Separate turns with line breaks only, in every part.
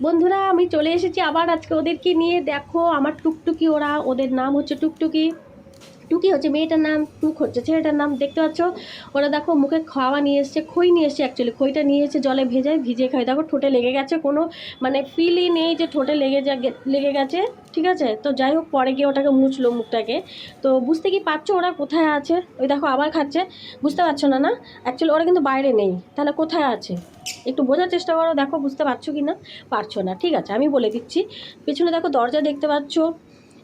বন্ধুরা আমি চলে এসেছি আবার আজকে ওদেরকে নিয়ে। দেখো আমার টুকটুকি, ওদের নাম হচ্ছে টুকটুকি। টুকি হচ্ছে মেয়েটার নাম, টুক হচ্ছে ছেলেটার নাম। দেখতে পাচ্ছ ওরা দেখো মুখে খাওয়া নিয়ে এসছে, খই নিয়ে এসছে। অ্যাকচুয়ালি খইটা নিয়ে এসে জলে ভিজিয়ে খাই। দেখো ঠোঁটে লেগে গেছে, কোনো মানে ফিলই নেই যে ঠোঁটে লেগে গেছে। ঠিক আছে, তো যাই হোক পরে গিয়ে ওটাকে মুছলো মুখটাকে। তো বুঝতে কি পারছো ওরা কোথায় আছে? ওই দেখো আবার খাচ্ছে। বুঝতে পারছো না? না, অ্যাকচুয়ালি ওরা কিন্তু বাইরে নেই, তাহলে কোথায় আছে একটু বোঝার চেষ্টা করো। দেখো বুঝতে পারছো কি না? পারছো না, ঠিক আছে আমি বলে দিচ্ছি। পেছনে দেখো দরজা দেখতে পাচ্ছ,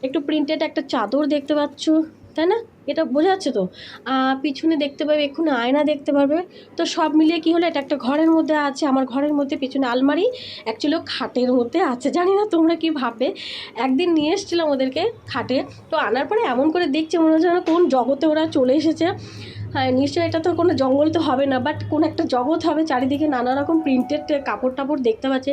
একটু প্রিন্টেড একটা চাদর দেখতে পাচ্ছ, তাই না? এটা বোঝা যাচ্ছে তো। পিছনে দেখতে পাবে, এক্ষুনি আয়না দেখতে পাবে। তো সব মিলিয়ে কী হলো, এটা একটা ঘরের মধ্যে আছে। আমার ঘরের মধ্যে পিছনে আলমারি, অ্যাকচুয়ালি খাটের মধ্যে আছে। জানি না তোমরা কি ভাববে। একদিন নিয়ে এসেছিলাম ওদেরকে খাটে, তো আনার পরে এমন করে দেখছে মনে হচ্ছে যেন কোন জগতে ওরা চলে এসেছে। হ্যাঁ নিশ্চয়ই এটা তো কোনো জঙ্গল তো হবে না, বাট কোন একটা জগৎ হবে। চারিদিকে নানা রকম প্রিন্টেড কাপড় টাপড় দেখতে পাচ্ছে।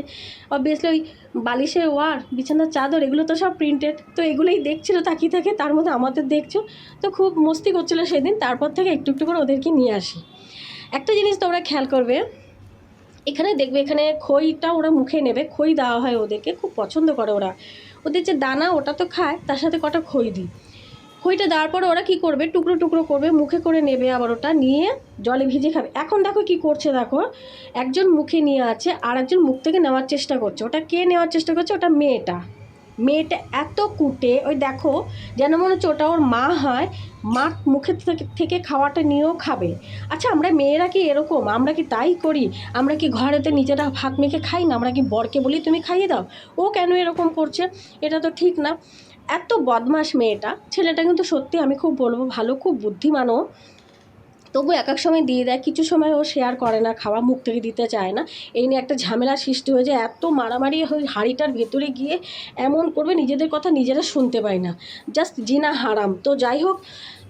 অবভিয়াসলি ওই বালিশের ওয়ার, বিছানার চাদর, এগুলো তো সব প্রিন্টেড। তো এগুলোই দেখছিলো তাকিয়ে থাকে, তার মধ্যে আমাদের দেখছো। তো খুব মস্তি করছিলো সেদিন। তারপর থেকে একটু একটু করে ওদেরকে নিয়ে আসি। একটা জিনিস তোমরা খেয়াল করবে, এখানে দেখবে এখানে খইটা ওরা মুখে নেবে, খই দেওয়া হয় ওদেরকে, খুব পছন্দ করে ওরা। ওদের যে দানা ওটা তো খায়, তার সাথে কটা খই দিই। খইটা দেওয়ার পরে ওরা কী করবে, টুকরো টুকরো করবে, মুখে করে নেবে, আবার ওটা নিয়ে জলে ভিজে খাবে। এখন দেখো কি করছে, দেখো একজন মুখে নিয়ে আছে আর একজন মুখ থেকে নেওয়ার চেষ্টা করছে। ওটা কে নেওয়ার চেষ্টা করছে? ওটা মেয়েটা। মেয়েটা এত কুটে, ওই দেখো যেন মনে হচ্ছে ওটা ওর মা হয়। মা মুখের থেকে খাওয়াটা নিয়েও খাবে। আচ্ছা আমরা মেয়েরা কি এরকম? আমরা কি তাই করি? আমরা কি ঘরেতে নিজেরা ভাত মেখে খাই না? আমরা কি বরকে বলি তুমি খাইয়ে দাও? ও কেন এরকম করছে? এটা তো ঠিক না। এত বদমাশ মেয়েটা। ছেলেটা কিন্তু সত্যি আমি খুব বলবো ভালো, খুব বুদ্ধিমানও। তবু এক এক সময় দিয়ে দেয়, কিছু সময় ও শেয়ার করে না, খাওয়া মুখ থেকে দিতে চায় না। এই নিয়ে একটা ঝামেলার সৃষ্টি হয়ে যায়, এত মারামারি হয়ে হাঁড়িটার ভেতরে গিয়ে এমন করবে নিজেদের কথা নিজেরা শুনতে পায় না। জাস্ট জিনা হারাম। তো যাই হোক,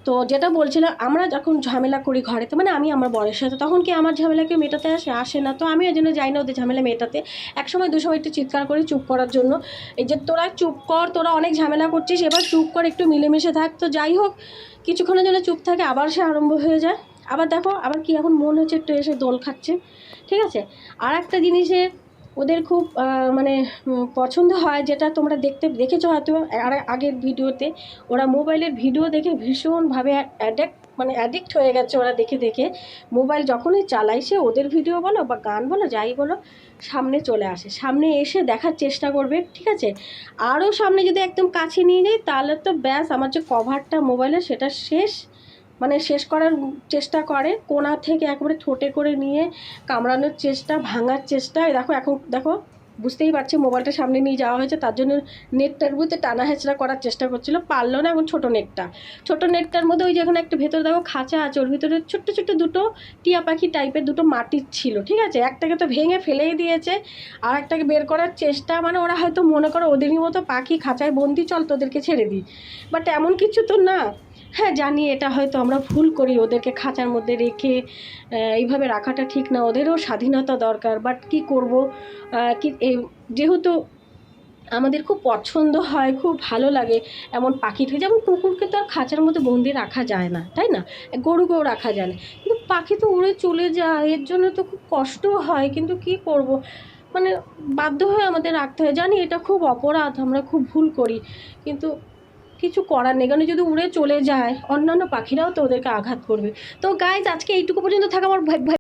তো যেটা বলছিলাম, আমরা যখন ঝামেলা করি ঘরেতে, মানে আমি আমার বরের সাথে, তখন কি আমার ঝামেলাকে মেটাতে আসে না? তো আমি ওই জন্য যাই না ওদের ঝামেলা মেটাতে। এক সময় দু সময় একটু চিৎকার করি চুপ করার জন্য, এই যে তোরা চুপ কর, তোরা অনেক ঝামেলা করছিস, এবার চুপ কর, একটু মিলেমিশে থাক। তো যাই হোক, কিছুক্ষণের জন্য চুপ থাকে, আবার সে আরম্ভ হয়ে যায়। আবার দেখো আবার কি এখন মন হচ্ছে একটু এসে দোল খাচ্ছে। ঠিক আছে, আর একটা জিনিসে ওদের খুব মানে পছন্দ হয়, যেটা তোমরা দেখেছো হয়তো আর আগের ভিডিওতে। ওরা মোবাইলের ভিডিও দেখে ভীষণভাবে অ্যাডিক্ট হয়ে গেছে। ওরা দেখে দেখে মোবাইল যখনই চালায়, সে ওদের ভিডিও বলো বা গান বলো যাই বলো, সামনে চলে আসে, সামনে এসে দেখার চেষ্টা করবে। ঠিক আছে, আরও সামনে যদি একদম কাছে নিয়ে যাই তাহলে তো ব্যাস, আমার যে কভারটা মোবাইলের সেটা শেষ। মানে শেষ করার চেষ্টা করে, কোণা থেকে একেবারে ঠোঁটে করে নিয়ে কামড়ানোর চেষ্টা, ভাঙার চেষ্টা। দেখো এখন দেখো, বুঝতেই পারছি মোবাইলটা সামনে নিয়ে যাওয়া হয়েছে, তার জন্য নেটটার মধ্যে টানা হেঁচড়া করার চেষ্টা করছিল, পারলো না। এখন ছোটো নেটটার মধ্যে ওই যে এখন একটা ভেতরে দেখো খাঁচা আছে, ওর ভিতরে ছোট্ট ছোট্ট দুটো টিয়া পাখি টাইপের দুটো মাটির ছিল। ঠিক আছে, একটাকে তো ভেঙে ফেলেই দিয়েছে, আর একটাকে বের করার চেষ্টা। মানে ওরা হয়তো মনে করো ওদেরই মতো পাখি, খাঁচায় বন্দি, চল তোদেরকে ছেড়ে দিই। বাট এমন কিছু তো না। হ্যাঁ জানি এটা হয়তো আমরা ভুল করি, ওদেরকে খাঁচার মধ্যে রেখে এইভাবে রাখাটা ঠিক না, ওদেরও স্বাধীনতা দরকার। বাট কি করব, যেহেতু আমাদের খুব পছন্দ হয়, খুব ভালো লাগে এমন পাখিটি। যেমন কুকুরকে তো আর খাঁচার মধ্যে বন্দি রাখা যায় না, তাই না? গরুকেও রাখা যায় না, কিন্তু পাখি তো উড়ে চলে যায়, এর জন্য তো খুব কষ্টও হয়। কিন্তু কি করব, মানে বাধ্য হয়ে আমাদের রাখতে হয়। জানি এটা খুব অপরাধ, আমরা খুব ভুল করি, কিন্তু কিছু করার নেই। কারণ যদি উড়ে চলে যায়, অন্যান্য পাখিরাও তো ওদেরকে আঘাত করবে। তো গাইজ আজকে এইটুকু পর্যন্ত থাকা আমার